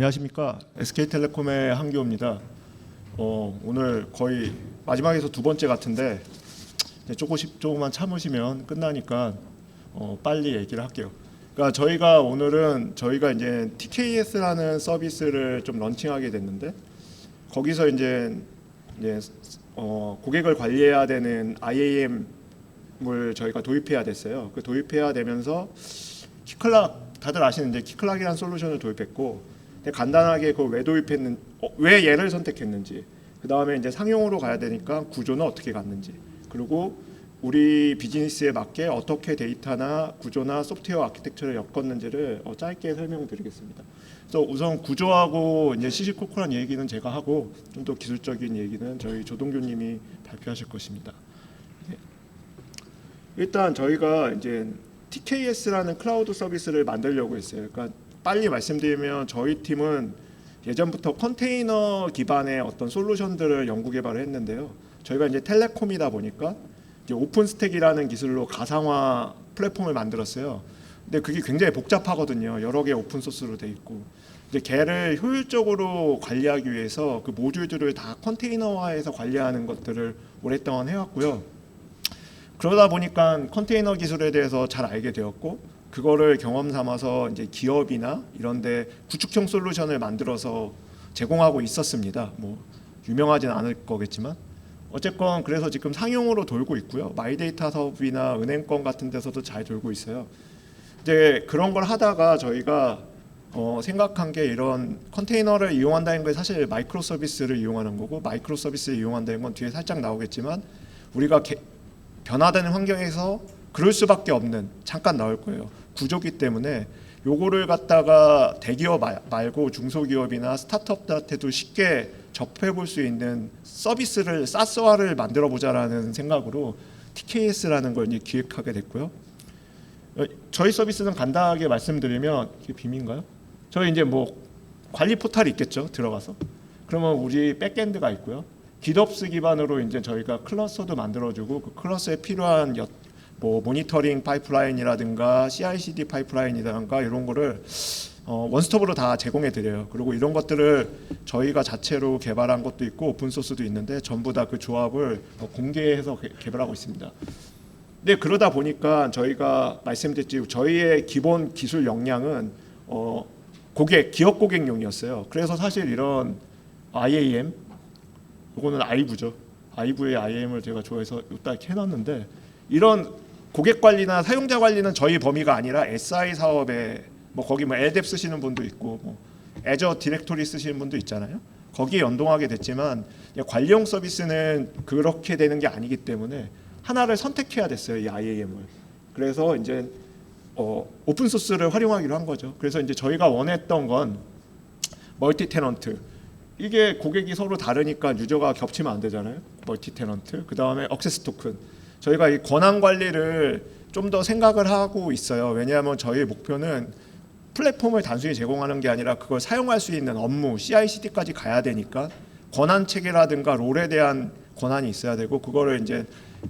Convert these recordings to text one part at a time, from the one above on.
안녕하십니까. SK텔레콤의 한교입니다. 오늘 거의 마지막에서 두 번째 같은데 조금만 참으시면 끝나니까 빨리 얘기를 할게요. 그러니까 저희가 이제 TKS라는 서비스를 좀 런칭하게 됐는데 거기서 이제 고객을 관리해야 되는 IAM을 저희가 도입해야 됐어요. 그 도입해야 되면서 키클락 다들 아시는 이제 키클락이라는 솔루션을 도입했고 간단하게 왜 얘를 선택했는지, 그 다음에 이제 상용으로 가야 되니까 구조는 어떻게 갔는지, 그리고 우리 비즈니스에 맞게 어떻게 데이터나 구조나 소프트웨어 아키텍처를 엮었는지를 짧게 설명드리겠습니다. 그래서 우선 구조하고 이제 시시콜콜한 얘기는 제가 하고 좀 더 기술적인 얘기는 저희 조동규님이 발표하실 것입니다. 일단 저희가 이제 TKS라는 클라우드 서비스를 만들려고 했어요. 그러니까 빨리 말씀드리면 저희 팀은 예전부터 컨테이너 기반의 어떤 솔루션들을 연구 개발을 했는데요. 저희가 이제 텔레콤이다 보니까 이제 오픈스택이라는 기술로 가상화 플랫폼을 만들었어요. 근데 그게 굉장히 복잡하거든요. 여러 개 오픈 소스로 돼 있고. 이제 걔를 효율적으로 관리하기 위해서 그 모듈들을 다 컨테이너화해서 관리하는 것들을 오랫동안 해왔고요. 그러다 보니까 컨테이너 기술에 대해서 잘 알게 되었고, 그거를 경험 삼아서 이제 기업이나 이런데 구축형 솔루션을 만들어서 제공하고 있었습니다. 뭐 유명하진 않을 거겠지만 어쨌건 그래서 지금 상용으로 돌고 있고요. 마이데이터 사업이나 은행권 같은 데서도 잘 돌고 있어요. 이제 그런 걸 하다가 저희가 생각한 게 이런 컨테이너를 이용한다는 게 사실 마이크로 서비스를 이용하는 거고, 마이크로 서비스를 이용한다는 건 뒤에 살짝 나오겠지만 우리가 변화되는 환경에서 그럴 수밖에 없는, 잠깐 나올 거예요, 구조기 때문에 요거를 갖다가 대기업 말고 중소기업이나 스타트업들한테도 쉽게 접해 볼 수 있는 서비스를 사스화를 만들어 보자라는 생각으로 TKS라는 걸 이제 기획하게 됐고요. 저희 서비스는 간단하게 말씀드리면, 이게 빔인가요? 저희 이제 뭐 관리 포탈이 있겠죠. 들어가서 그러면 우리 백엔드가 있고요. GitOps 기반으로 이제 저희가 클러스터도 만들어주고, 그 클러스에 필요한 뭐 모니터링 파이프라인이라든가 CI/CD 파이프라인이라든가 이런 거를 원스톱으로 다 제공해 드려요. 그리고 이런 것들을 저희가 자체로 개발한 것도 있고 오픈 소스도 있는데 전부 다 그 조합을 공개해서 개발하고 있습니다. 근데 그러다 보니까 저희가 말씀드렸지, 저희의 기본 기술 역량은 기업 고객용이었어요. 그래서 사실 이런 IAM, 이거는 아이브죠. 아이브의 IAM을 제가 좋아해서 이따 이렇게 해놨는데, 이런 고객 관리나 사용자 관리는 저희 범위가 아니라 SI 사업에 거기 LDAP 쓰시는 분도 있고 애저 디렉토리 쓰시는 분도 있잖아요. 거기에 연동하게 됐지만 관리용 서비스는 그렇게 되는 게 아니기 때문에 하나를 선택해야 됐어요, 이 IAM을. 그래서 이제 오픈 소스를 활용하기로 한 거죠. 그래서 이제 저희가 원했던 건 멀티 테넌트. 이게 고객이 서로 다르니까 유저가 겹치면 안 되잖아요. 멀티 테넌트. 그 다음에 액세스 토큰. 저희가 이 권한 관리를 좀 더 생각을 하고 있어요. 왜냐하면 저희의 목표는 플랫폼을 단순히 제공하는 게 아니라 그걸 사용할 수 있는 업무, CI/CD까지 가야 되니까 권한 체계라든가 롤에 대한 권한이 있어야 되고, 그거를 이제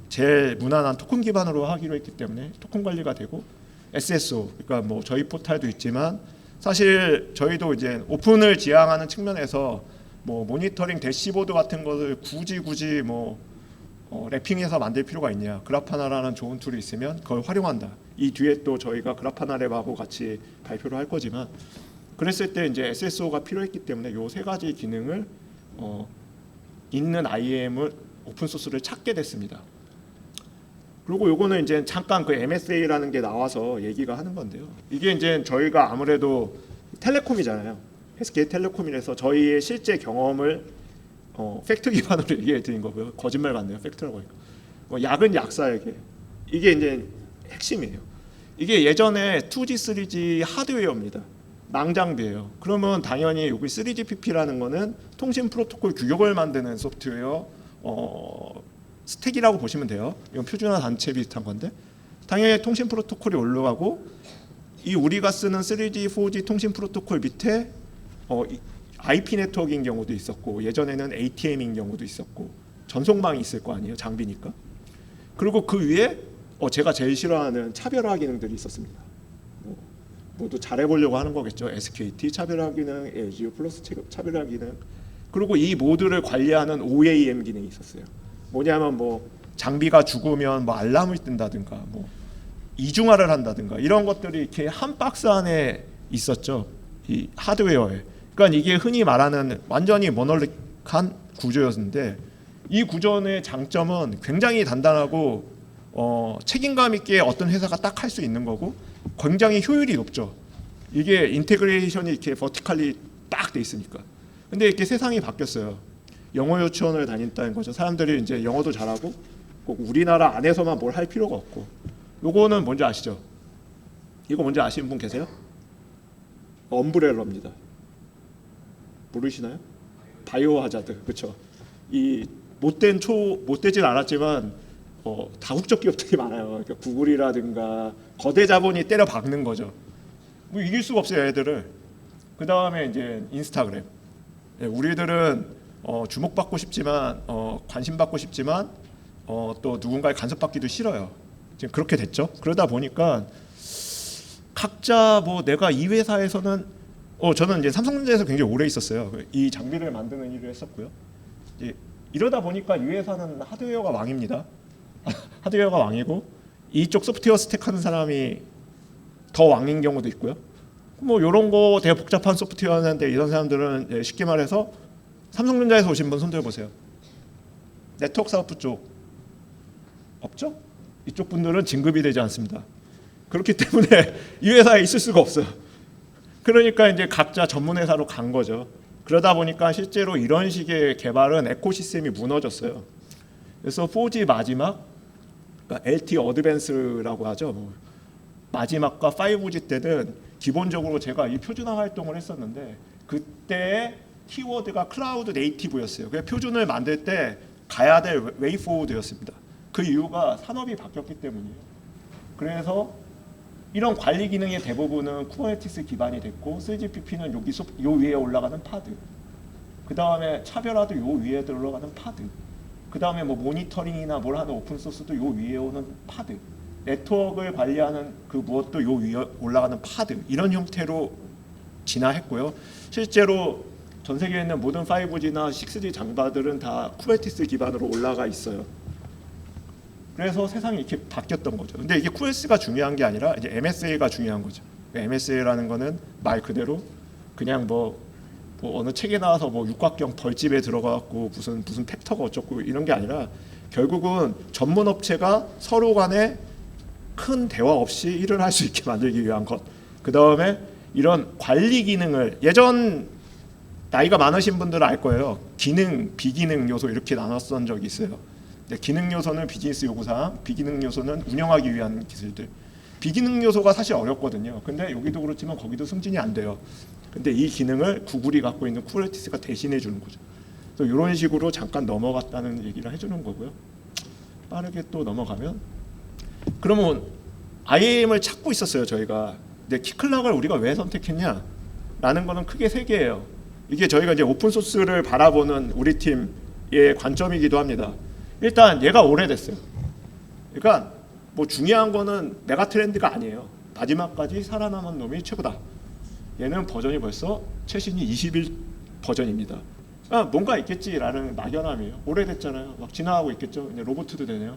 제일 무난한 토큰 기반으로 하기로 했기 때문에 토큰 관리가 되고, SSO, 그러니까 뭐 저희 포탈도 있지만 사실 저희도 이제 오픈을 지향하는 측면에서 뭐 모니터링 대시보드 같은 것을 굳이 랩핑해서 만들 필요가 있냐. 그라파나라는 좋은 툴이 있으면 그걸 활용한다. 이 뒤에 또 저희가 그라파나 랩하고 같이 발표를 할 거지만, 그랬을 때 이제 SSO가 필요했기 때문에 요 세 가지 기능을 있는 IAM을 오픈 소스를 찾게 됐습니다. 그리고 요거는 이제 잠깐 그 MSA라는 게 나와서 얘기가 하는 건데요. 이게 이제 저희가 아무래도 텔레콤이잖아요. SK텔레콤이라서 저희의 실제 경험을 팩트 기반으로 얘기해 드린 거고요. 거짓말 같네요. 팩트라고 하니까. 약은 약사에게. 이게 이제 핵심이에요. 이게 예전에 2G, 3G 하드웨어입니다. 낭장비예요. 그러면 당연히 여기 3GPP라는 거는 통신 프로토콜 규격을 만드는 소프트웨어 스택이라고 보시면 돼요. 이건 표준화 단체 비슷한 건데, 당연히 통신 프로토콜이 올라가고, 이 우리가 쓰는 3G, 4G 통신 프로토콜 밑에 IP 네트워크인 경우도 있었고, 예전에는 ATM인 경우도 있었고, 전송망이 있을 거 아니에요, 장비니까. 그리고 그 위에 제가 제일 싫어하는 차별화 기능들이 있었습니다. 모두 잘해보려고 하는 거겠죠. SKT 차별화 기능, LG 플러스 차별화 기능, 그리고 이 모드를 관리하는 OAM 기능이 있었어요. 뭐냐면 뭐 장비가 죽으면 뭐 알람을 뜬다든가, 뭐 이중화를 한다든가 이런 것들이 이렇게 한 박스 안에 있었죠. 이 하드웨어에. 그러니까 이게 흔히 말하는 완전히 모놀릭한 구조였는데, 이 구조의 장점은 굉장히 단단하고 책임감 있게 어떤 회사가 딱 할 수 있는 거고, 굉장히 효율이 높죠. 이게 인테그레이션이 이렇게 버티컬리 딱 돼 있으니까. 근데 이렇게 세상이 바뀌었어요. 영어 유치원을 다닌다는 거죠. 사람들이 이제 영어도 잘하고 꼭 우리나라 안에서만 뭘 할 필요가 없고. 요거는 뭔지 아시죠? 이거 뭔지 아시는 분 계세요? 엄브렐러입니다. 모르시나요? 바이오 하자드. 그렇죠. 이 못되진 않았지만 다국적 기업들이 많아요. 그러니까 구글이라든가 거대 자본이 때려 박는 거죠. 뭐 이길 수가 없어요, 애들을. 그 다음에 이제 인스타그램. 우리들은 주목받고 싶지만 관심받고 싶지만 또 누군가의 간섭받기도 싫어요. 지금 그렇게 됐죠. 그러다 보니까 각자 뭐 내가 이 회사에서는 저는 이제 삼성전자에서 굉장히 오래 있었어요. 이 장비를 만드는 일을 했었고요. 이러다 보니까 이 회사는 하드웨어가 왕입니다. 하드웨어가 왕이고 이쪽 소프트웨어 스택 하는 사람이 더 왕인 경우도 있고요. 뭐 이런 거 되게 복잡한 소프트웨어 하는데 이런 사람들은 쉽게 말해서 삼성전자에서 오신 분 손들어 보세요. 네트워크 사업부 쪽 없죠? 이쪽 분들은 진급이 되지 않습니다. 그렇기 때문에 이 회사에 있을 수가 없어요. 그러니까 이제 각자 전문 회사로 간 거죠. 그러다 보니까 실제로 이런 식의 개발은 에코시스템이 무너졌어요. 그래서 4G 마지막, 그러니까 LTE 어드밴스라고 하죠. 마지막과 5G 때는 기본적으로 제가 이 표준화 활동을 했었는데, 그때 키워드가 클라우드 네이티브였어요. 그 표준을 만들 때 가야 될 웨이 포워드였습니다. 그 이유가 산업이 바뀌었기 때문이에요. 그래서 이런 관리 기능의 대부분은 쿠버네티스 기반이 됐고, 3GPP는 요 위에 올라가는 파드, 그 다음에 차별화도 요 위에 올라가는 파드, 그 다음에 뭐 모니터링이나 뭘 하는 오픈 소스도 요 위에 오는 파드, 네트워크를 관리하는 그 무엇도 요 위에 올라가는 파드, 이런 형태로 진화했고요. 실제로 전 세계에 있는 모든 5G나 6G 장바들은 다 쿠버네티스 기반으로 올라가 있어요. 그래서 세상이 이렇게 바뀌었던 거죠. 근데 이게 QoS가 중요한 게 아니라 이제 MSA가 중요한 거죠. MSA라는 거는 말 그대로 그냥 뭐 어느 책에 나와서 뭐 육각형 벌집에 들어가갖고 무슨 팩터가 어쩌고 이런 게 아니라, 결국은 전문 업체가 서로 간에 큰 대화 없이 일을 할 수 있게 만들기 위한 것. 그 다음에 이런 관리 기능을, 예전 나이가 많으신 분들은 알 거예요. 기능, 비기능 요소 이렇게 나눴던 적이 있어요. 기능 요소는 비즈니스 요구사항, 비기능 요소는 운영하기 위한 기술들. 비기능 요소가 사실 어렵거든요. 근데 여기도 그렇지만 거기도 승진이 안 돼요. 근데 이 기능을 구글이 갖고 있는 쿠버네티스가 대신해 주는 거죠. 그래서 이런 식으로 잠깐 넘어갔다는 얘기를 해주는 거고요. 빠르게 또 넘어가면, 그러면 IAM을 찾고 있었어요, 저희가. 근데 키클락을 우리가 왜 선택했냐? 라는 거는 크게 세 개예요. 이게 저희가 이제 오픈 소스를 바라보는 우리 팀의 관점이기도 합니다. 일단 얘가 오래됐어요. 그러니까 뭐 중요한 거는 메가 트렌드가 아니에요. 마지막까지 살아남은 놈이 최고다. 얘는 버전이 벌써 최신이 21 버전입니다. 뭔가 있겠지라는 막연함이에요. 오래됐잖아요. 막 진화하고 있겠죠. 이제 로봇도 되네요.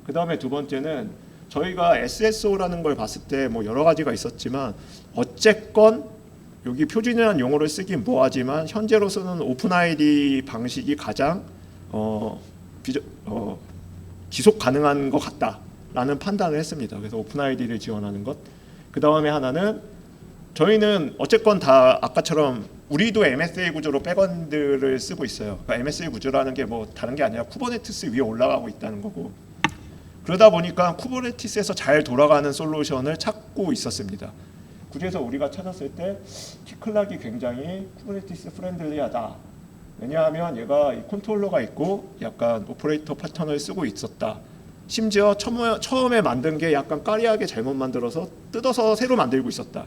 그 다음에 두 번째는 저희가 SSO라는 걸 봤을 때 뭐 여러 가지가 있었지만, 어쨌건 여기 표준이라는 용어를 쓰긴 뭐하지만 현재로서는 오픈 아이디 방식이 가장 지속 가능한 것 같다라는 판단을 했습니다. 그래서 오픈 아이디를 지원하는 것. 그 다음에 하나는 저희는 어쨌건 다 아까처럼 우리도 MSA 구조로 백엔드를 쓰고 있어요. 그러니까 MSA 구조라는 게 뭐 다른 게 아니라 쿠버네티스 위에 올라가고 있다는 거고, 그러다 보니까 쿠버네티스에서 잘 돌아가는 솔루션을 찾고 있었습니다. 그래서 우리가 찾았을 때 키클락이 굉장히 쿠버네티스 프렌들리하다. 왜냐하면 얘가 이 컨트롤러가 있고 약간 오퍼레이터 패턴을 쓰고 있었다. 심지어 처음에 만든 게 약간 까리하게 잘못 만들어서 뜯어서 새로 만들고 있었다.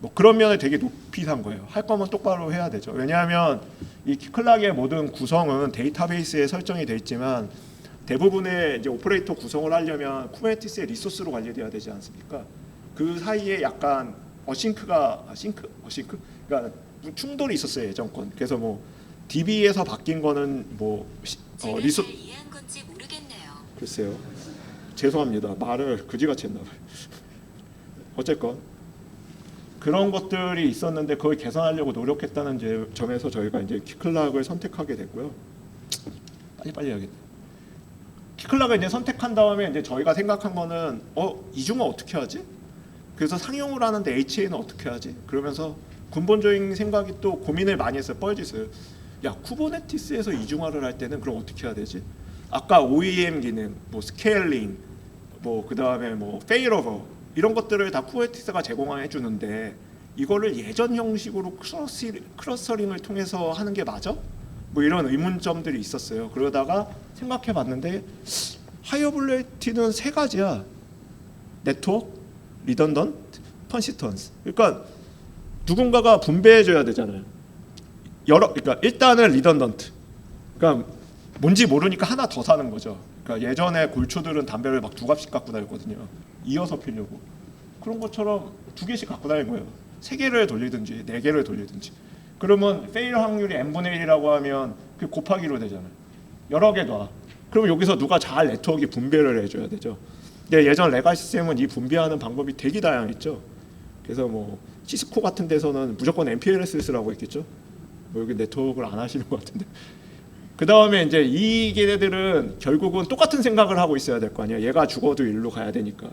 뭐 그런 면을 되게 높이 산 거예요. 할 거면 똑바로 해야 되죠. 왜냐하면 이 키클락의 모든 구성은 데이터베이스에 설정이 돼 있지만, 대부분의 이제 오퍼레이터 구성을 하려면 쿠버네티스의 리소스로 관리돼야 되지 않습니까? 그 사이에 약간 어싱크 그러니까 충돌이 있었어요 예전 건. 그래서 뭐 DB에서 바뀐 거는 뭐 제가 잘 이해한 건지 모르겠네요. 글쎄요. 죄송합니다. 말을 그지같이 했나 봐요. 어쨌건 그런 것들이 있었는데 그걸 개선하려고 노력했다는 점에서 저희가 이제 키클락을 선택하게 됐고요. 빨리 해야겠네. 키클락을 이제 선택한 다음에 이제 저희가 생각한 거는 이중화 어떻게 하지? 그래서 상용을 하는데 HA는 어떻게 하지? 그러면서 근본적인 생각이 또 고민을 많이 했어요. 뻘짓을. 야, 쿠버네티스에서 이중화를 할 때는 그럼 어떻게 해야 되지? 아까 OEM 기능, 뭐 스케일링, 뭐 그다음에 뭐 페일오버 이런 것들을 다 쿠버네티스가 제공해 주는데 이거를 예전 형식으로 클러스터링을 통해서 하는 게 맞아? 뭐 이런 의문점들이 있었어요. 그러다가 생각해 봤는데 하이어빌리티는 세 가지야. 네트워크, 리던던트, 퍼시스턴스. 그러니까 누군가가 분배해 줘야 되잖아요. 그러니까 일단은 리던던트. 그러니까 뭔지 모르니까 하나 더 사는 거죠. 그러니까 예전에 골초들은 담배를 막 두 갑씩 갖고 다녔거든요. 이어서 피려고. 그런 것처럼 두 개씩 갖고 다니는 거예요. 세 개를 돌리든지 네 개를 돌리든지. 그러면 페일 확률이 n분의 1이라고 하면 그 곱하기로 되잖아요. 여러 개 놔. 그럼 여기서 누가 잘 네트워크 분배를 해줘야 되죠. 근데 예전 레가시 시스템은 이 분배하는 방법이 되게 다양했죠. 그래서 뭐 시스코 같은 데서는 무조건 MPLS 쓰라고 했겠죠. 뭐 여기 네트워크를 안 하시는 것 같은데. 그 다음에 이제 이 걔네들은 결국은 똑같은 생각을 하고 있어야 될 거 아니에요. 얘가 죽어도 일로 가야 되니까.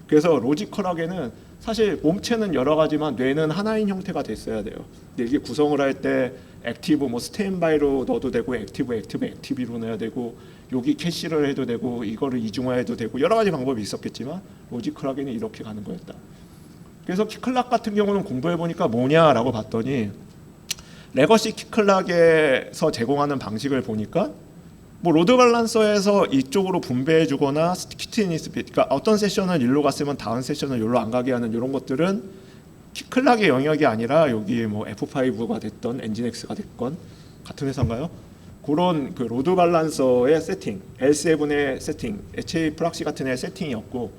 그래서 로지컬하게는 사실 몸체는 여러 가지만 뇌는 하나인 형태가 됐어야 돼요. 근데 이게 구성을 할 때 액티브 뭐 스탠바이로 넣어도 되고 액티브로 넣어야 되고 여기 캐시를 해도 되고 이거를 이중화해도 되고 여러 가지 방법이 있었겠지만 로지컬하게는 이렇게 가는 거였다. 그래서 키클락 같은 경우는 공부해 보니까 뭐냐라고 봤더니 레거시 키클락에서 제공하는 방식을 보니까 뭐 로드 밸런서에서 이쪽으로 분배해 주거나 스티키니스 그러니까 어떤 세션은 일로 갔으면 다음 세션은 일로 안 가게 하는 이런 것들은 키클락의 영역이 아니라 여기 뭐 F5가 됐던 엔진X가 됐건 같은 회사인가요? 그런 그 로드 밸런서의 세팅, L7의 세팅, HA 프락시 같은 애 세팅이었고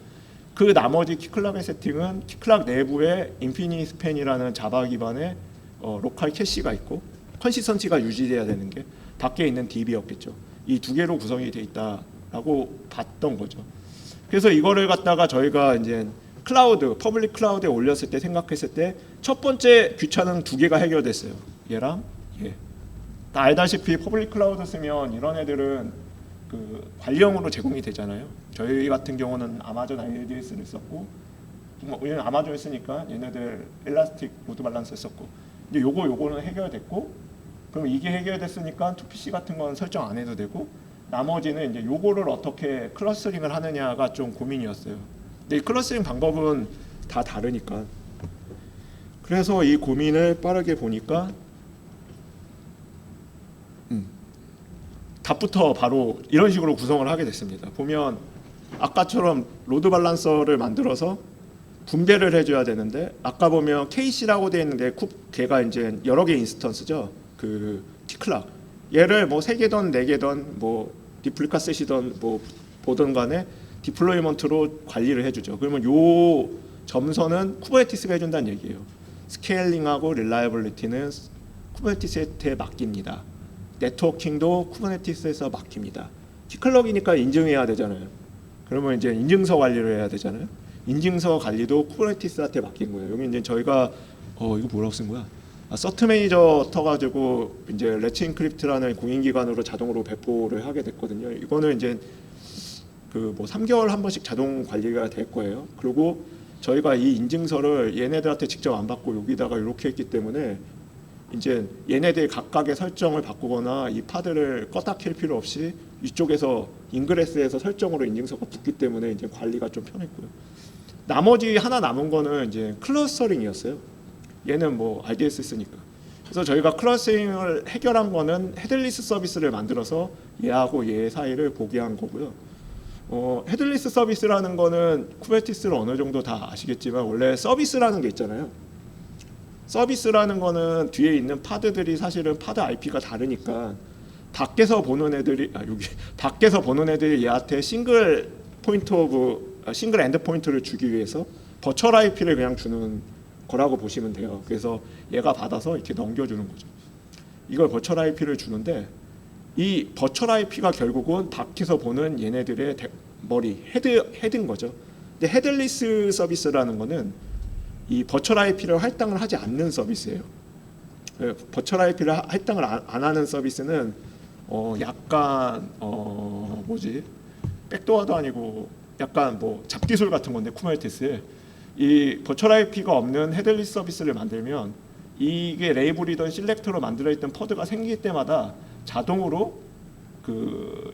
그 나머지 키클락의 세팅은 키클락 내부에 인피니티 스팬이라는 자바 기반의 로컬 캐시가 있고 컨시스턴시가 유지돼야 되는 게 밖에 있는 DB였겠죠. 이 두 개로 구성이 돼 있다라고 봤던 거죠. 그래서 이거를 갖다가 저희가 이제 클라우드, 퍼블릭 클라우드에 올렸을 때 생각했을 때 첫 번째 귀찮은 두 개가 해결됐어요. 얘랑 얘. 다 알다시피 퍼블릭 클라우드 쓰면 이런 애들은 그 관리형으로 제공이 되잖아요. 저희 같은 경우는 아마존 IDS를 썼고, 우리는 아마존을 쓰니까 얘네들 엘라스틱 로드 밸런스 썼고, 이제 요거는 해결됐고. 그럼 이게 해결됐으니까 2PC 같은 건 설정 안 해도 되고 나머지는 이제 요거를 어떻게 클러스터링을 하느냐가 좀 고민이었어요. 근데 이 클러스터링 방법은 다 다르니까. 그래서 이 고민을 빠르게 보니까 답부터 바로 이런 식으로 구성을 하게 됐습니다. 보면 아까처럼 로드 밸런서를 만들어서 분배를 해줘야 되는데 아까 보면 KC라고 되어 있는데 걔가 이제 여러 개 인스턴스죠. 그 키클락 얘를 뭐 3개든 4개든 뭐 리플리카 쓰시던 뭐 보던 간에 디플로이먼트로 관리를 해주죠. 그러면 요 점선은 쿠버네티스가 해준다는 얘기예요. 스케일링하고 릴라이블리티는 쿠버네티스에 맡깁니다. 네트워킹도 쿠버네티스에서 맡깁니다. 키클락이니까 인증해야 되잖아요. 그러면 이제 인증서 관리를 해야 되잖아요. 인증서 관리도 쿠버네티스한테 맡긴 거예요. 여기 이제 저희가 이거 뭐라고 쓴 거야? 서트 매니저 터가지고 이제 레츠 인크립트라는 공인기관으로 자동으로 배포를 하게 됐거든요. 이거는 이제 그 뭐 3개월 한 번씩 자동 관리가 될 거예요. 그리고 저희가 이 인증서를 얘네들한테 직접 안 받고 여기다가 이렇게 했기 때문에 이제 얘네들 각각의 설정을 바꾸거나 이 파드를 껐다 켤 필요 없이 이쪽에서 인그레스에서 설정으로 인증서가 붙기 때문에 이제 관리가 좀 편했고요. 나머지 하나 남은 거는 이제 클러스터링이었어요. 얘는 뭐 RDS 쓰니까. 그래서 저희가 클러스터링을 해결한 거는 헤드리스 서비스를 만들어서 얘하고 얘 사이를 보게 한 거고요. 헤드리스 서비스라는 거는 쿠버네티스를 어느 정도 다 아시겠지만 원래 서비스라는 게 있잖아요. 서비스라는 거는 뒤에 있는 파드들이 사실은 파드 IP가 다르니까 밖에서 보는 애들이 밖에서 보는 애들이 얘한테 싱글 엔드 포인트를 주기 위해서 버추얼 IP를 그냥 주는 거라고 보시면 돼요. 그래서 얘가 받아서 이렇게 넘겨주는 거죠. 이걸 버추얼 IP를 주는데 이 버추얼 IP가 결국은 밖에서 보는 얘네들의 머리 헤드인 거죠. 근데 헤드리스 서비스라는 거는 이 버추얼 IP를 할당을 하지 않는 서비스예요. 버추얼 IP를 할당을 안 하는 서비스는 약간 뭐지? 백도어도 아니고 약간 뭐 잡기술 같은 건데 쿠버네티스에 이 버추얼 IP가 없는 헤드리스 서비스를 만들면 이게 레이블이든 실렉터로 만들어 있던 퍼드가 생길 때마다 자동으로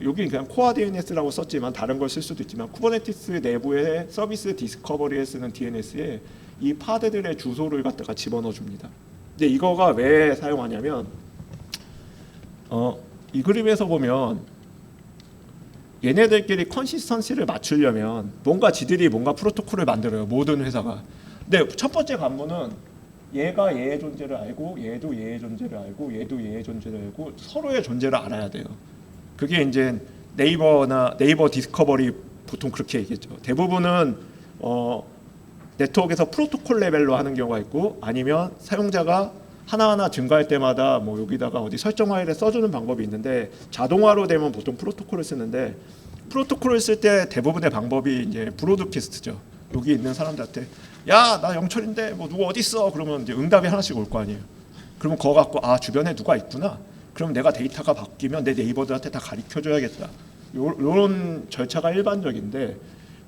여기 그냥 코어 DNS라고 썼지만 다른 걸 쓸 수도 있지만 쿠버네티스 내부의 서비스 디스커버리에 쓰는 DNS에 이 파드들의 주소를 갖다가 집어넣어 줍니다. 근데 이거가 왜 사용하냐면 이 그림에서 보면 얘네들끼리 컨시스턴시를 맞추려면 지들이 뭔가 프로토콜을 만들어요. 모든 회사가. 근데 첫 번째 관문은 얘가 얘의 존재를 알고 얘도 얘의 존재를 알고 얘도 얘의 존재를 알고 서로의 존재를 알아야 돼요. 그게 이제 네이버 디스커버리 보통 그렇게 얘기했죠. 대부분은 네트워크에서 프로토콜 레벨로 하는 경우가 있고 아니면 사용자가 하나하나 증가할 때마다 뭐 여기다가 어디 설정 파일에 써주는 방법이 있는데 자동화로 되면 보통 프로토콜을 쓰는데 프로토콜을 쓸 때 대부분의 방법이 이제 브로드캐스트죠. 여기 있는 사람들한테 야, 나 영철인데 뭐 누구 어디 있어? 그러면 이제 응답이 하나씩 올 거 아니에요. 그러면 그거 갖고 주변에 누가 있구나. 그럼 내가 데이터가 바뀌면 내 네이버들한테 다 가르쳐 줘야겠다. 요런 절차가 일반적인데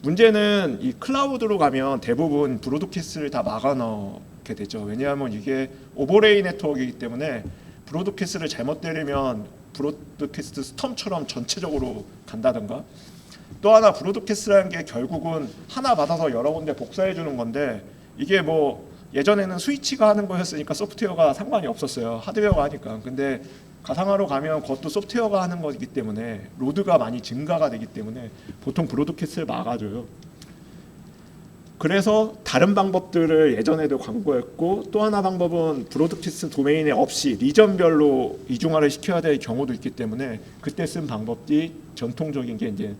문제는 이 클라우드로 가면 대부분 브로드캐스트를 다 막아 넣게 되죠. 왜냐하면 이게 오버레이 네트워크이기 때문에 브로드캐스트를 잘못 때리면 브로드캐스트 스톰처럼 전체적으로 간다든가 또 하나 브로드캐스트라는 게 결국은 하나 받아서 여러 군데 복사해 주는 건데 이게 뭐 예전에는 스위치가 하는 거였으니까 소프트웨어가 상관이 없었어요. 하드웨어가 하니까. 근데 가상화로 가면 그것도 소프트웨어가 하는 거기 때문에 로드가 많이 증가가 되기 때문에 보통 브로드캐스트를 막아줘요. 그래서 다른 방법들을 예전에도 광고했고 또 하나 방법은 브로드캐스트 도메인에 없이 리전별로 이중화를 시켜야 될 경우도 있기 때문에 그때 쓴 방법이 전통적인 게 이제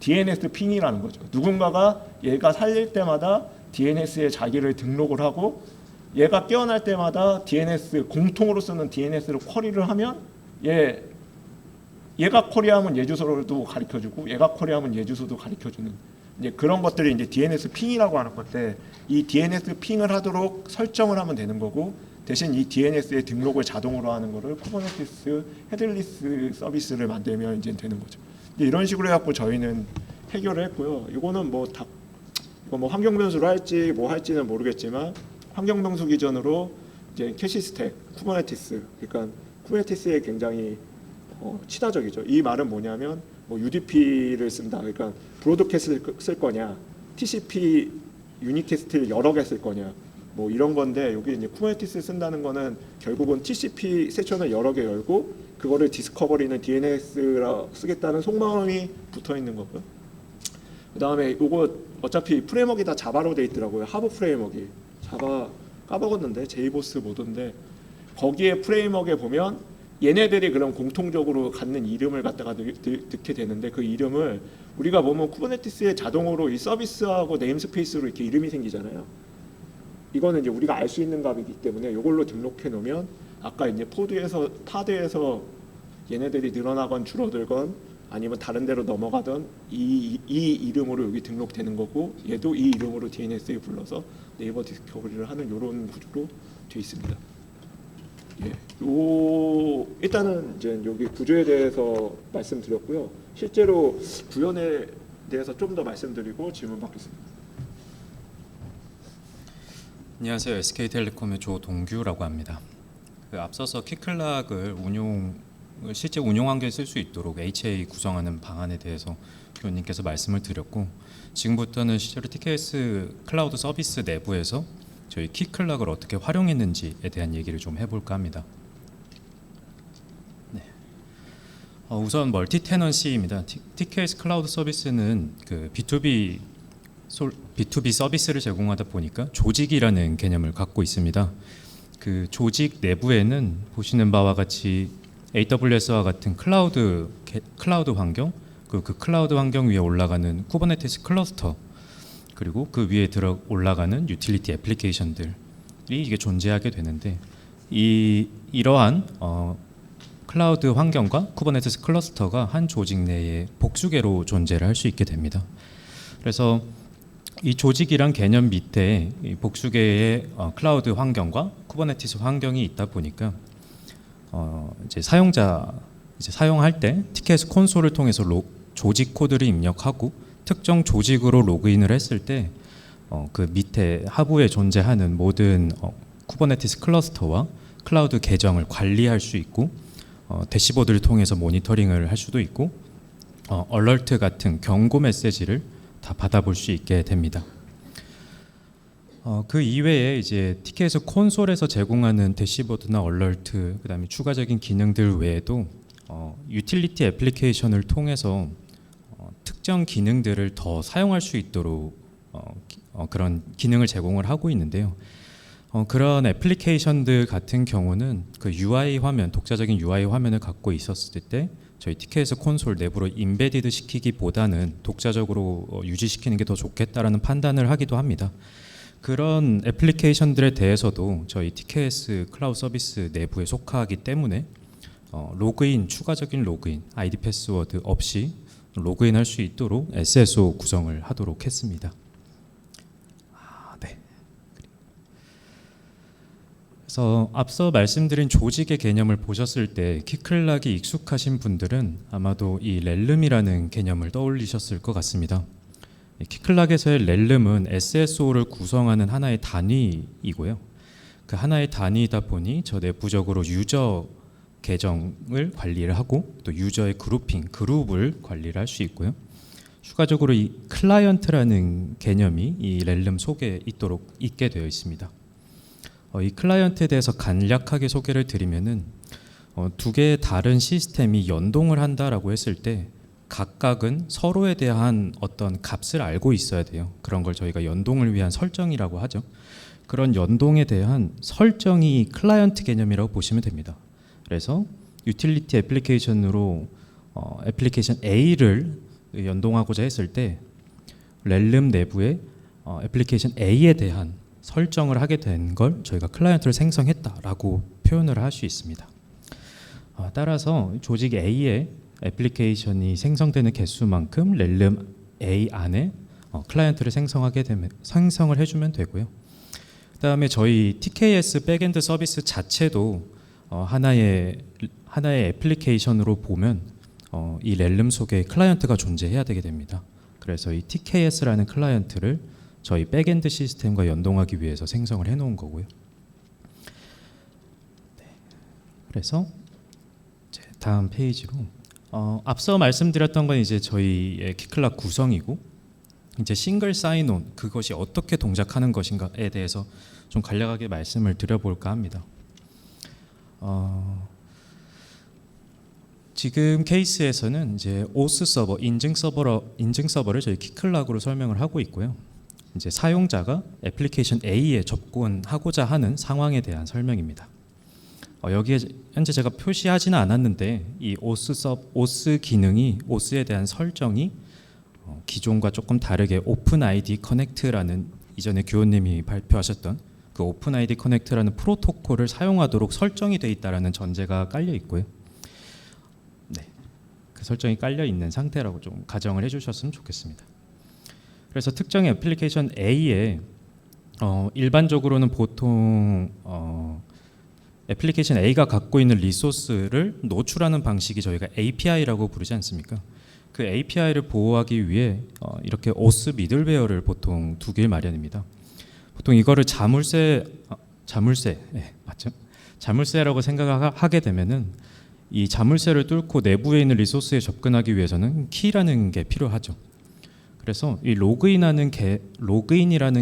DNS 핑이라는 거죠. 누군가가 얘가 살릴 때마다 DNS에 자기를 등록을 하고 얘가 깨어날 때마다 DNS 공통으로 쓰는 DNS를 쿼리를 하면 얘가 쿼리하면 얘 주소도 가르쳐주고 얘가 쿼리하면 얘 주소도 가르쳐주는 이제 그런 것들이 이제 DNS 핑이라고 하는 건데 이 DNS 핑을 하도록 설정을 하면 되는 거고 대신 이 DNS의 등록을 자동으로 하는 거를 쿠버네티스 헤드리스 서비스를 만들면 이제 되는 거죠. 이런 식으로 해갖고 저희는 해결을 했고요. 이거는 이거 뭐 환경 변수로 할지 뭐 할지는 모르겠지만 환경 변수 기준으로 이제 캐시 스택, 쿠버네티스, 그러니까 쿠버네티스에 굉장히 친화적이죠. 이 말은 뭐냐면 뭐 UDP를 쓴다. 그러니까 브로드캐스트를 쓸 거냐, TCP 유니캐스트를 여러 개 쓸 거냐, 뭐 이런 건데 여기 이제 쿠버네티스 쓴다는 거는 결국은 TCP 세션을 여러 개 열고 그거를 디스커버리는 DNS라 쓰겠다는 속마음이 붙어 있는 거고요. 그다음에 이거 어차피 프레임워크가 다 자바로 돼 있더라고요. 하브 프레임워크. 자바 까먹었는데 제이보스 모드인데 거기에 프레임워크에 보면 얘네들이 그럼 공통적으로 갖는 이름을 갖다가 넣게 되는데 그 이름을 우리가 보면 쿠버네티스에 자동으로 이 서비스하고 네임스페이스로 이렇게 이름이 생기잖아요. 이거는 이제 우리가 알 수 있는 값이기 때문에 이걸로 등록해 놓으면 아까 이제 파드에서 얘네들이 늘어나건 줄어들건 아니면 다른 데로 넘어가던 이 이름으로 여기 등록되는 거고 얘도 이 이름으로 DNS에 불러서 네이버 디스커버리를 하는 이런 구조로 되어 있습니다. 예, 일단은 이제 여기 구조에 대해서 말씀드렸고요. 실제로 구현에 대해서 좀 더 말씀드리고 질문 받겠습니다. 안녕하세요. SK텔레콤의 조동규라고 합니다. 앞서서 키클락을 실제 운용 환경에 쓸 수 있도록 HA 구성하는 방안에 대해서 교수님께서 말씀을 드렸고 지금부터는 실제로 TKS 클라우드 서비스 내부에서 저희 키클락을 어떻게 활용했는지에 대한 얘기를 좀 해볼까 합니다. 네. 우선 멀티 테넌시입니다. TKS 클라우드 서비스는 그 B2B 서비스를 제공하다 보니까 조직이라는 개념을 갖고 있습니다. 그 조직 내부에는 보시는 바와 같이 AWS와 같은 클라우드 환경, 그 클라우드 환경 위에 올라가는 쿠버네티스 클러스터, 그리고 그 위에 올라가는 유틸리티 애플리케이션들, 이게 존재하게 되는데 이러한 클라우드 환경과 쿠버네티스 클러스터가 한 조직 내에 복수계로 존재를 할 수 있게 됩니다. 그래서 이 조직이란 개념 밑에 이 복수계의 클라우드 환경과 쿠버네티스 환경이 있다 보니까 이제 사용자 사용할 때 티켓 콘솔을 통해서 조직 코드를 입력하고 특정 조직으로 로그인을 했을 때 그 밑에 하부에 존재하는 모든 쿠버네티스 클러스터와 클라우드 계정을 관리할 수 있고 대시보드를 통해서 모니터링을 할 수도 있고 얼러트 같은 경고 메시지를 다 받아볼 수 있게 됩니다. 그 이외에 이제 티켓 콘솔에서 제공하는 대시보드나 얼러트, 그다음에 추가적인 기능들 외에도 유틸리티 애플리케이션을 통해서 특정 기능들을 더 사용할 수 있도록 그런 기능을 제공을 하고 있는데요. 그런 애플리케이션들 같은 경우는 그 UI 화면, 독자적인 UI 화면을 갖고 있었을 때 저희 티켓 콘솔 내부로 임베디드 시키기보다는 독자적으로 유지시키는 게 더 좋겠다라는 판단을 하기도 합니다. 그런 애플리케이션들에 대해서도 저희 TKS 클라우드 서비스 내부에 속하기 때문에 로그인, 추가적인 로그인, 아이디 패스워드 없이 로그인할 수 있도록 SSO 구성을 하도록 했습니다. 네. 그래서 앞서 말씀드린 조직의 개념을 보셨을 때 키클락이 익숙하신 분들은 아마도 이 렐름이라는 개념을 떠올리셨을 것 같습니다. 키클락에서의 렐름은 SSO를 구성하는 하나의 단위이고요. 그 하나의 단위이다 보니 저 내부적으로 유저 계정을 관리를 하고 또 유저의 그룹핑, 그룹을 관리를 할 수 있고요. 추가적으로 이 클라이언트라는 개념이 이 렐름 속에 있게 되어 있습니다. 이 클라이언트에 대해서 간략하게 소개를 드리면은 두 개의 다른 시스템이 연동을 한다라고 했을 때 각각은 서로에 대한 어떤 값을 알고 있어야 돼요. 그런 걸 저희가 연동을 위한 설정이라고 하죠. 그런 연동에 대한 설정이 클라이언트 개념이라고 보시면 됩니다. 그래서 유틸리티 애플리케이션으로 애플리케이션 A를 연동하고자 했을 때 렐름 내부에 애플리케이션 A에 대한 설정을 하게 된 걸 저희가 클라이언트를 생성했다라고 표현을 할 수 있습니다. 따라서 조직 A에 애플리케이션이 생성되는 개수만큼 렐름 A 안에 클라이언트를 생성을 해주면 되고요. 그다음에 저희 TKS 백엔드 서비스 자체도 하나의 애플리케이션으로 보면 이 렐름 속에 클라이언트가 존재해야 되게 됩니다. 그래서 이 TKS라는 클라이언트를 저희 백엔드 시스템과 연동하기 위해서 생성을 해놓은 거고요. 네. 그래서 이제 다음 페이지로 앞서 말씀드렸던 건 이제 저희의 키클락 구성이고 이제 싱글 사인온 그것이 어떻게 동작하는 것인가에 대해서 좀 간략하게 말씀을 드려볼까 합니다. 지금 케이스에서는 이제 오스 서버 인증 서버를 저희 키클락으로 설명을 하고 있고요. 이제 사용자가 애플리케이션 A에 접근하고자 하는 상황에 대한 설명입니다. 여기에 현재 제가 표시하지는 않았는데 이 오스 기능이 오스에 대한 설정이 기존과 조금 다르게 오픈 아이디 커넥트라는 이전에 교원님이 발표하셨던 그 오픈 아이디 커넥트라는 프로토콜을 사용하도록 설정이 되어 있다라는 전제가 깔려 있고요. 네, 그 설정이 깔려 있는 상태라고 좀 가정을 해주셨으면 좋겠습니다. 그래서 특정 애플리케이션 A에 일반적으로는 보통 애플리케이션 A가 갖고 있는 리소스를 노출하는 방식이 저희가 API라고 부르지 않습니까? 그 API를 보호하기 위해 이렇게 오스 미들웨어를 보통 두길 마련입니다. 보통 이거를 자물쇠, 네, 맞죠? 자물쇠라고 생각하게 되면은 이 자물쇠를 뚫고 내부에 있는 리소스에 접근하기 위해서는 키라는 게 필요하죠. 그래서 이 로그인이라는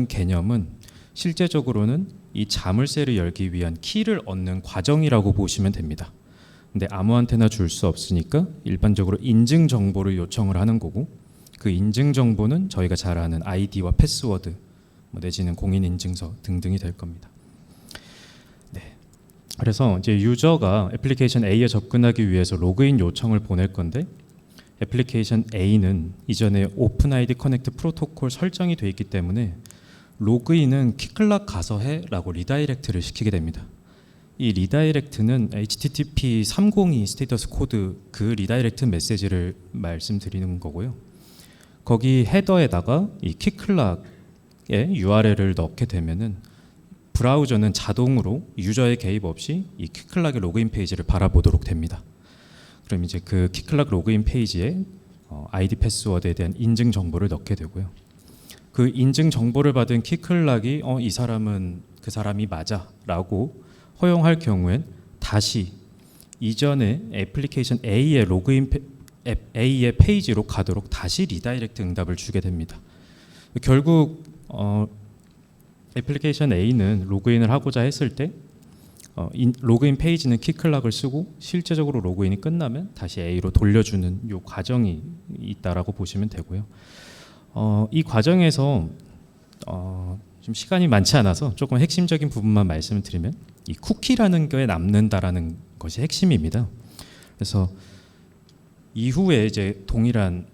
개념은 실제적으로는 이 자물쇠를 열기 위한 키를 얻는 과정이라고 보시면 됩니다. 근데 아무한테나 줄 수 없으니까 일반적으로 인증 정보를 요청을 하는 거고 그 인증 정보는 저희가 잘 아는 아이디와 패스워드 내지는 공인인증서 등등이 될 겁니다. 네. 그래서 이제 유저가 애플리케이션 A에 접근하기 위해서 로그인 요청을 보낼 건데 애플리케이션 A는 이전에 오픈 아이디 커넥트 프로토콜 설정이 되어 있기 때문에 로그인은 키클락 가서 해라고 리다이렉트를 시키게 됩니다. 이 리다이렉트는 HTTP 302 스테이터스 코드 그 리다이렉트 메시지를 말씀드리는 거고요. 거기 헤더에다가 이 키클락의 URL을 넣게 되면은 브라우저는 자동으로 유저의 개입 없이 이 키클락의 로그인 페이지를 바라보도록 됩니다. 그럼 이제 그 키클락 로그인 페이지에 아이디 패스워드에 대한 인증 정보를 넣게 되고요. 그 인증 정보를 받은 키클락이 이 사람은 그 사람이 맞아라고 허용할 경우엔 다시 이전에 애플리케이션 A의 A의 페이지로 가도록 다시 리다이렉트 응답을 주게 됩니다. 결국 애플리케이션 A는 로그인을 하고자 했을 때 로그인 페이지는 키클락을 쓰고 실제적으로 로그인이 끝나면 다시 A로 돌려주는 요 과정이 있다라고 보시면 되고요. 이 과정에서 좀 시간이 많지 않아서 조금 핵심적인 부분만 말씀을 드리면 이 쿠키라는 게 남는다라는 것이 핵심입니다. 그래서 이후에 이제 동일한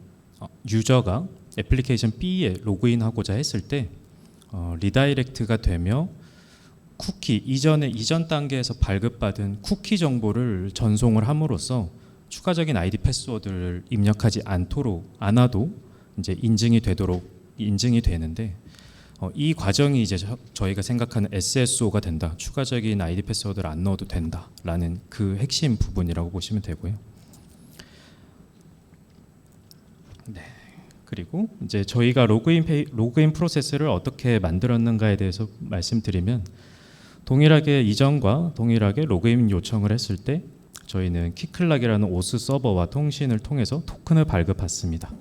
유저가 애플리케이션 B에 로그인하고자 했을 때 리다이렉트가 되며 쿠키 이전 단계에서 발급받은 쿠키 정보를 전송을 함으로써 추가적인 아이디 패스워드를 입력하지 않아도 이제 인증이 되는데 이 과정이 이제 저희가 생각하는 SSO가 된다. 추가적인 아이디 패스워드를 안 넣어도 된다라는 그 핵심 부분이라고 보시면 되고요. 네. 그리고 이제 저희가 로그인 프로세스를 어떻게 만들었는가에 대해서 말씀드리면 동일하게 이전과 동일하게 로그인 요청을 했을 때 저희는 키클락이라는 오스 서버와 통신을 통해서 토큰을 발급받습니다.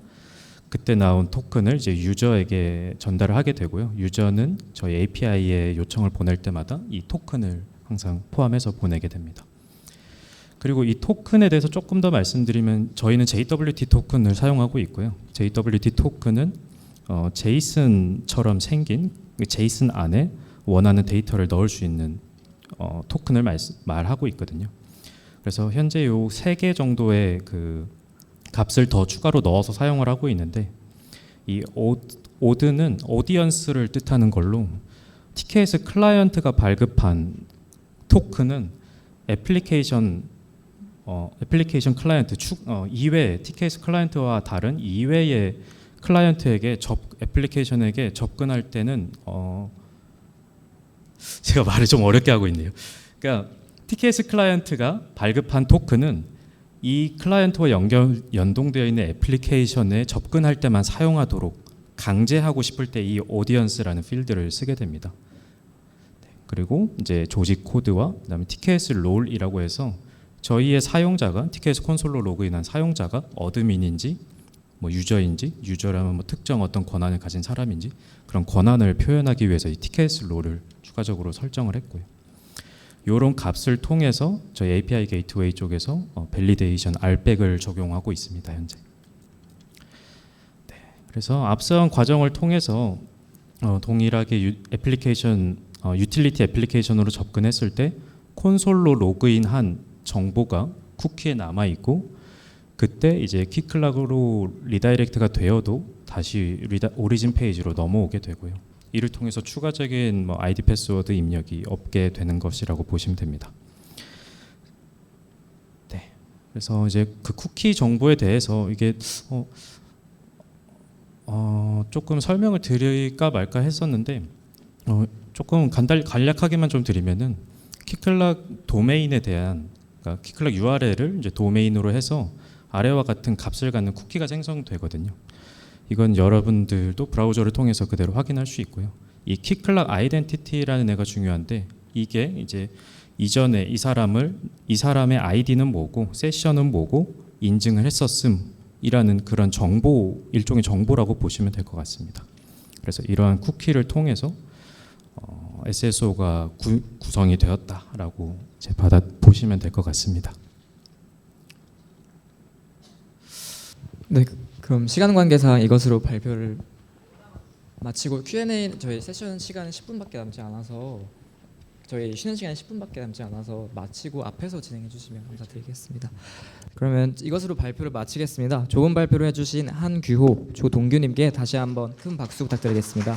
그때 나온 토큰을 이제 유저에게 전달을 하게 되고요. 유저는 저희 API에 요청을 보낼 때마다 이 토큰을 항상 포함해서 보내게 됩니다. 그리고 이 토큰에 대해서 조금 더 말씀드리면 저희는 JWT 토큰을 사용하고 있고요. JWT 토큰은 제이슨처럼 생긴 제이슨 안에 원하는 데이터를 넣을 수 있는 토큰을 말하고 있거든요. 그래서 현재 요 3개 정도의 그 값을 더 추가로 넣어서 사용을 하고 있는데 이 오드는 오디언스를 뜻하는 걸로 TKS 클라이언트가 발급한 토큰은 애플리케이션 클라이언트 이외 TKS 클라이언트와 다른 이외의 클라이언트에게 애플리케이션에게 접근할 때는 제가 말을 좀 어렵게 하고 있네요. 그러니까 TKS 클라이언트가 발급한 토큰은 이 클라이언트와 연동되어 있는 애플리케이션에 접근할 때만 사용하도록 강제하고 싶을 때 이 오디언스라는 필드를 쓰게 됩니다. 그리고 이제 조직 코드와 그다음에 TKS 롤이라고 해서 저희의 사용자가 TKS 콘솔로 로그인한 사용자가 어드민인지 뭐 유저라면 뭐 특정 어떤 권한을 가진 사람인지 그런 권한을 표현하기 위해서 이 TKS 롤을 추가적으로 설정을 했고요. 이런 값을 통해서 저희 API 게이트웨이 쪽에서 밸리데이션 RBAC을 적용하고 있습니다. 현재. 네, 그래서 앞선 과정을 통해서 동일하게 애플리케이션 유틸리티 애플리케이션으로 접근했을 때 콘솔로 로그인한 정보가 쿠키에 남아 있고 그때 이제 키클락으로 리다이렉트가 되어도 다시 오리진 페이지로 넘어오게 되고요. 이를 통해서 추가적인 아이디 패스워드 입력이 없게 되는 것이라고 보시면 됩니다. 네, 그래서 이제 그 쿠키 정보에 대해서 이게 조금 설명을 드릴까 말까 했었는데 조금 간략하게만 좀 드리면은 키클락 도메인에 대한 그러니까 키클락 URL을 이제 도메인으로 해서 아래와 같은 값을 갖는 쿠키가 생성되거든요. 이건 여러분들도 브라우저를 통해서 그대로 확인할 수 있고요. 이 키클락 아이덴티티라는 애가 중요한데 이게 이제 이전에 이 사람의 아이디는 뭐고 세션은 뭐고 인증을 했었음이라는 그런 일종의 정보라고 보시면 될 것 같습니다. 그래서 이러한 쿠키를 통해서 SSO가 구성이 되었다라고 보시면 될 것 같습니다. 네, 그럼 시간 관계상 이것으로 발표를 마치고 Q&A 저희 세션 시간 10분밖에 남지 않아서 저희 쉬는 시간이 10분밖에 남지 않아서 마치고 앞에서 진행해 주시면 감사드리겠습니다. 그러면 이것으로 발표를 마치겠습니다. 좋은 발표를 해주신 한규호, 조동규님께 다시 한번 큰 박수 부탁드리겠습니다.